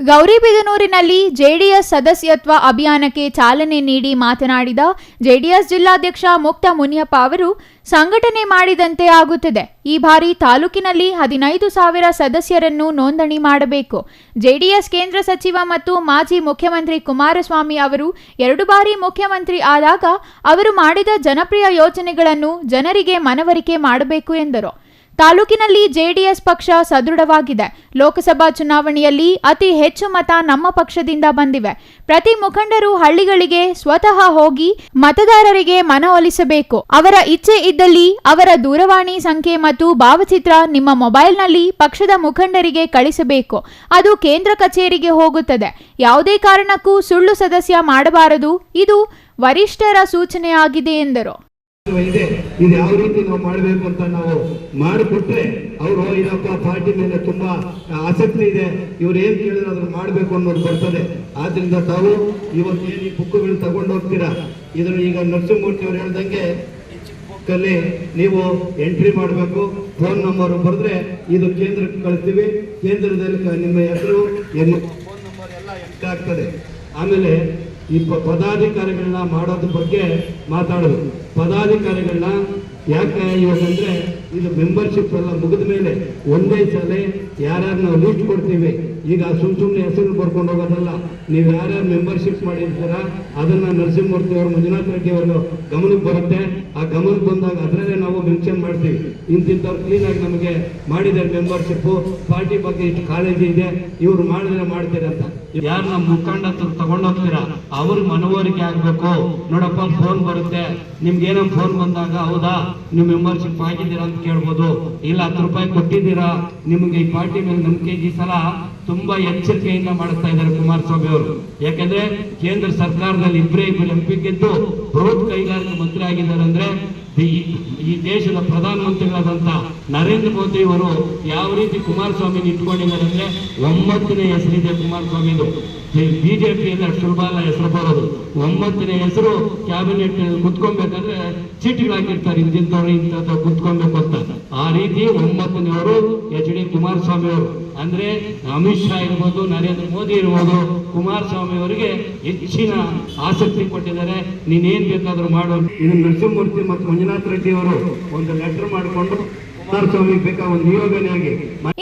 ಗೌರಿಬಿದನೂರಿನಲ್ಲಿ JDS ಸದಸ್ಯತ್ವ ಅಭಿಯಾನಕ್ಕೆ ಚಾಲನೆ ನೀಡಿ ಮಾತನಾಡಿದ ಜೆಡಿಎಸ್ ಜಿಲ್ಲಾಧ್ಯಕ್ಷ ಮುಕ್ತ ಮುನಿಯಪ್ಪ ಅವರು, ಸಂಘಟನೆ ಮಾಡಿದಂತೆ ಆಗುತ್ತದೆ. ಈ ಬಾರಿ ತಾಲೂಕಿನಲ್ಲಿ 15,000 ಸದಸ್ಯರನ್ನು ನೋಂದಣಿ ಮಾಡಬೇಕು. ಜೆಡಿಎಸ್ ಕೇಂದ್ರ ಸಚಿವ ಮತ್ತು ಮಾಜಿ ಮುಖ್ಯಮಂತ್ರಿ ಕುಮಾರಸ್ವಾಮಿ ಅವರು 2 ಬಾರಿ ಮುಖ್ಯಮಂತ್ರಿ ಆದಾಗ ಅವರು ಮಾಡಿದ ಜನಪ್ರಿಯ ಯೋಜನೆಗಳನ್ನು ಜನರಿಗೆ ಮನವರಿಕೆ ಮಾಡಬೇಕು ಎಂದರು. ತಾಲೂಕಿನಲ್ಲಿ ಜೆಡಿಎಸ್ ಪಕ್ಷ ಸದೃಢವಾಗಿದೆ. ಲೋಕಸಭಾ ಚುನಾವಣೆಯಲ್ಲಿ ಅತಿ ಹೆಚ್ಚು ಮತ ನಮ್ಮ ಪಕ್ಷದಿಂದ ಬಂದಿವೆ. ಪ್ರತಿ ಮುಖಂಡರು ಹಳ್ಳಿಗಳಿಗೆ ಸ್ವತಃ ಹೋಗಿ ಮತದಾರರಿಗೆ ಮನವೊಲಿಸಬೇಕು. ಅವರ ಇಚ್ಛೆ ಇದ್ದಲ್ಲಿ ಅವರ ದೂರವಾಣಿ ಸಂಖ್ಯೆ ಮತ್ತು ಭಾವಚಿತ್ರ ನಿಮ್ಮ ಮೊಬೈಲ್ನಲ್ಲಿ ಪಕ್ಷದ ಮುಖಂಡರಿಗೆ ಕಳಿಸಬೇಕು. ಅದು ಕೇಂದ್ರ ಕಚೇರಿಗೆ ಹೋಗುತ್ತದೆ. ಯಾವುದೇ ಕಾರಣಕ್ಕೂ ಸುಳ್ಳು ಸದಸ್ಯ ಮಾಡಬಾರದು. ಇದು ವರಿಷ್ಠರ ಸೂಚನೆಯಾಗಿದೆ ಎಂದರು. ಇದು ಯಾವ ರೀತಿ ನಾವು ಮಾಡಬೇಕು ಅಂತ ನಾವು ಮಾಡಿಕೊಟ್ರೆ ಅವರು ಇದಪ್ಪ ಪಾರ್ಟಿ ಮೇಲೆ ತುಂಬಾ ಆಸಕ್ತಿ ಇದೆ, ಇವ್ರು ಏನ್ ಕೇಳಿದ್ರೆ ಅದನ್ನ ಮಾಡ್ಬೇಕು ಅನ್ನೋದು ಬರ್ತದೆ. ಆದ್ರಿಂದ ತಾವು ಇವತ್ತೇನು ಈ ಬುಕ್ಗಳು ತಗೊಂಡು ಹೋಗ್ತೀರಾ, ಇದನ್ನು ಈಗ ನರಸಿಂಹಮೂರ್ತಿ ಅವರು ಹೇಳ್ದಂಗೆ ಬುಕ್ಕಲ್ಲಿ ನೀವು ಎಂಟ್ರಿ ಮಾಡಬೇಕು. ಫೋನ್ ನಂಬರ್ ಬರೆದ್ರೆ ಇದು ಕೇಂದ್ರಕ್ಕೆ ಕಳಿಸ್ತೀವಿ. ಕೇಂದ್ರದಲ್ಲಿ ನಿಮ್ಮ ಹೆಸರು ಫೋನ್ ನಂಬರ್ ಎಲ್ಲ ಎಂಟ್ರಿ ಆಗ್ತದೆ. ಆಮೇಲೆ ಈ ಪದಾಧಿಕಾರಿಗಳನ್ನ ಮಾಡೋದ್ರ ಬಗ್ಗೆ ಮಾತಾಡೋದು. ಪದಾಧಿಕಾರಿಗಳನ್ನ ಯಾಕೆ ಇವಾಗಂದ್ರೆ ಇದು ಮೆಂಬರ್ಶಿಪ್ ಎಲ್ಲ ಮುಗಿದ ಮೇಲೆ ಒಂದೇ ಸಲ ಯಾರ್ಯಾರು ನಾವು ಲೀಸ್ಟ್ ಕೊಡ್ತೀವಿ. ಈಗ ಸುಮ್ಮನೆ ಹೆಸರು ಬರ್ಕೊಂಡು ಹೋಗೋದಲ್ಲ. ನೀವು ಯಾರ್ಯಾರು ಮೆಂಬರ್ಶಿಪ್ ಮಾಡಿರ್ತೀರ ಅದನ್ನ ನರಸಿಂಹಮೂರ್ತಿ ಅವರು, ಮಂಜುನಾಥ್ ರೆಡ್ಡಿ ಅವರು ಗಮನಕ್ಕೆ ಬರುತ್ತೆ. ಆ ಗಮನಕ್ಕೆ ಬಂದಾಗ ಅದರಲ್ಲೇ ನಾವು ಮೆನ್ಷನ್ ಮಾಡ್ತೀವಿ. ಇಂತಿಂಥವ್ರು ಕ್ಲೀನಾಗಿ ನಮಗೆ ಮಾಡಿದ್ದಾರೆ ಮೆಂಬರ್ಶಿಪ್, ಪಾರ್ಟಿ ಬಗ್ಗೆ ಇಷ್ಟು ಕಾಳಜಿ ಇದೆ, ಇವ್ರು ಮಾಡಿದ್ರೆ ಮಾಡ್ತೀರಿ ಅಂತ. ಯಾರು ನಮ್ಮ ಮುಖಂಡ ತಗೊಂಡೋಗ್ತೀರಾ ಅವ್ರಿಗೆ ಮನವರಿಕೆ ಆಗ್ಬೇಕು. ನೋಡಪ್ಪ ಫೋನ್ ಬರುತ್ತೆ, ನಿಮ್ಗೇನೋ ಫೋನ್ ಬಂದಾಗ ಹೌದಾ ನೀವು ಮೆಂಬರ್ಶಿಪ್ ಆಗಿದ್ದೀರಾ ಅಂತ ಕೇಳ್ಬೋದು. ಇಲ್ಲ 10 ರೂಪಾಯಿ ಕೊಟ್ಟಿದ್ದೀರಾ, ನಿಮಗೆ ಈ ಪಾರ್ಟಿ ಮೇಲೆ ನಂಬಿಕೆ. ಈ ಸಲ ತುಂಬಾ ಎಚ್ಚರಿಕೆಯಿಂದ ಮಾಡ್ತಾ ಇದ್ದಾರೆ ಕುಮಾರಸ್ವಾಮಿ ಅವರು. ಯಾಕಂದ್ರೆ ಕೇಂದ್ರ ಸರ್ಕಾರದಲ್ಲಿ ಇಬ್ಬರೇ MP ಗೆದ್ದು ಬೃಹತ್ ಕೈಗಾರಿಕಾ ಮಂತ್ರಿ ಆಗಿದ್ದಾರೆ. ಅಂದ್ರೆ ಈ ದೇಶದ ಪ್ರಧಾನಮಂತ್ರಿಗಳಾದಂತ ನರೇಂದ್ರ ಮೋದಿ ಅವರು ಯಾವ ರೀತಿ ಕುಮಾರಸ್ವಾಮಿ ಇಟ್ಕೊಂಡಿದ್ದಾರೆ ಅಂದ್ರೆ 9ನೇ ಹೆಸರಿದೆ ಕುಮಾರಸ್ವಾಮಿದು. ಬಿಜೆಪಿಯಲ್ಲಿ ಅಷ್ಟು ಸುಲಭ ಅಲ್ಲ ಹೆಸರು ಬರೋದು. 9ನೇ ಹೆಸರು ಕ್ಯಾಬಿನೆಟ್ ಕುತ್ಕೊಬೇಕಂದ್ರೆ ಚೀಟಿಗಳು ಹಾಕಿರ್ತಾರೆ, ಇಂತಿಂತವ್ರು ಇಂಥದ್ದು ಕುತ್ಕೊಬೇಕು ಅಂತ. ಆ ರೀತಿ 9ನೇವರು HD ಕುಮಾರಸ್ವಾಮಿ ಅವರು. ಅಂದ್ರೆ ಅಮಿತ್ ಶಾ ಇರ್ಬೋದು, ನರೇಂದ್ರ ಮೋದಿ ಇರ್ಬೋದು, ಕುಮಾರಸ್ವಾಮಿ ಅವರಿಗೆ ಹೆಚ್ಚಿನ ಆಸಕ್ತಿ ಕೊಟ್ಟಿದ್ದಾರೆ. ನೀನೇನ್ ಬೇಕಾದ್ರೂ ಮಾಡು. ಇದು ನರಸಿಂಹಮೂರ್ತಿ ಮತ್ತು ಮಂಜುನಾಥ್ ರೆಡ್ಡಿ ಅವರು ಒಂದು ಲೆಟರ್ ಮಾಡಿಕೊಂಡು ಕುಮಾರಸ್ವಾಮಿ ಬೇಕಾ ಒಂದು ನಿಯೋಜನೆಯಾಗಿ.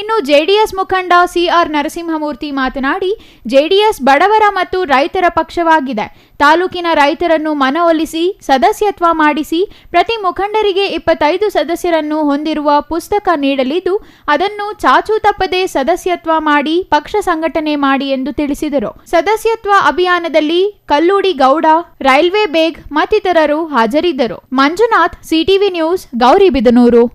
ಇನ್ನು ಜೆಡಿಎಸ್ ಮುಖಂಡ CR ನರಸಿಂಹಮೂರ್ತಿ ಮಾತನಾಡಿ, ಜೆಡಿಎಸ್ ಬಡವರ ಮತ್ತು ರೈತರ ಪಕ್ಷವಾಗಿದೆ. ತಾಲೂಕಿನ ರೈತರನ್ನು ಮನವೊಲಿಸಿ ಸದಸ್ಯತ್ವ ಮಾಡಿಸಿ ಪ್ರತಿ ಮುಖಂಡರಿಗೆ 25 ಸದಸ್ಯರನ್ನು ಹೊಂದಿರುವ ಪುಸ್ತಕ ನೀಡಲಿದ್ದು ಅದನ್ನು ಚಾಚೂ ತಪ್ಪದೆ ಸದಸ್ಯತ್ವ ಮಾಡಿ ಪಕ್ಷ ಸಂಘಟನೆ ಮಾಡಿ ಎಂದು ತಿಳಿಸಿದರು. ಸದಸ್ಯತ್ವ ಅಭಿಯಾನದಲ್ಲಿ ಕಲ್ಲೂಡಿ ಗೌಡ, ರೈಲ್ವೆ ಬೇಗ್ ಮತ್ತಿತರರು ಹಾಜರಿದ್ದರು. Manjunath, CTV news, Gauribidanur.